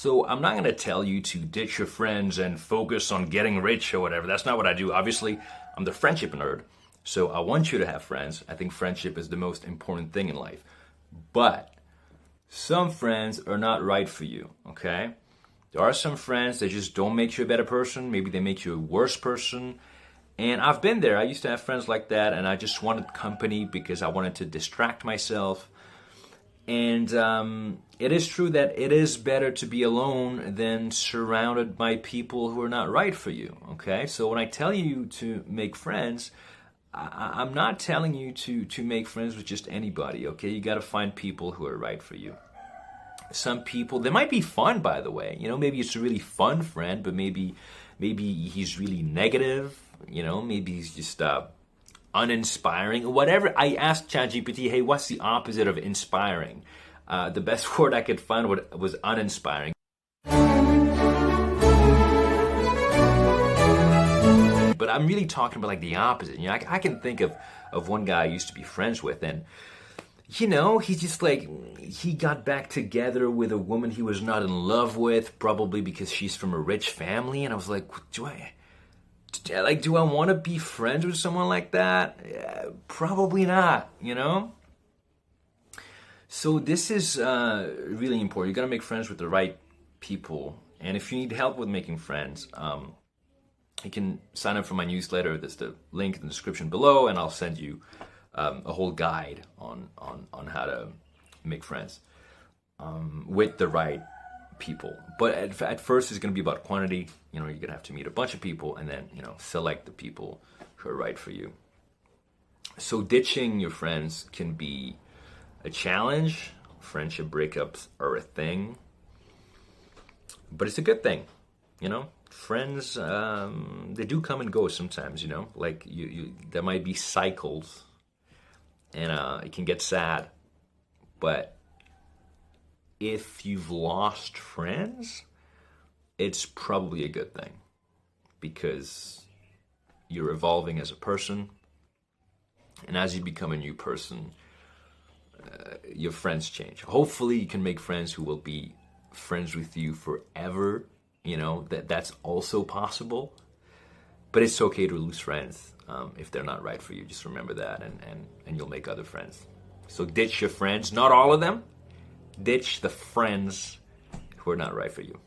So I'm not going to tell you to ditch your friends and focus on getting rich or whatever. That's not what I do. Obviously, I'm the friendship nerd. So I want you to have friends. I think friendship is the most important thing in life. But some friends are not right for you, okay? There are some friends that just don't make you a better person. Maybe they make you a worse person. And I've been there. I used to have friends like that, and I just wanted company because I wanted to distract myself. And it is true that it is better to be alone than surrounded by people who are not right for you, okay? So when I tell you to make friends, I'm not telling you to make friends with just anybody, okay? You got to find people who are right for you. Some people, they might be fun, by the way. Maybe it's a really fun friend, but maybe he's really negative. Maybe he's just uninspiring. Whatever. I asked ChatGPT, hey, what's the opposite of inspiring? The best word I could find was uninspiring. But I'm really talking about like the opposite. I can think of one guy I used to be friends with, and he just he got back together with a woman he was not in love with, probably because she's from a rich family, and I was like, do I want to be friends with someone like that? Probably not, So this is really important. You got to make friends with the right people, and if you need help with making friends, you can sign up for my newsletter. There's the link in the description below, and I'll send you a whole guide on how to make friends with the right people. But at first, it's going to be about quantity. You're going to have to meet a bunch of people, and then select the people who are right for you. So ditching your friends can be a challenge. Friendship breakups are a thing, but it's a good thing. Friends, they do come and go sometimes. There might be cycles, and it can get sad. But if you've lost friends, it's probably a good thing, because you're evolving as a person, and as you become a new person, your friends change. Hopefully you can make friends who will be friends with you forever. That's also possible. But it's okay to lose friends if they're not right for you. Just remember that, and you'll make other friends. So ditch your friends, not all of them. Ditch the friends who are not right for you.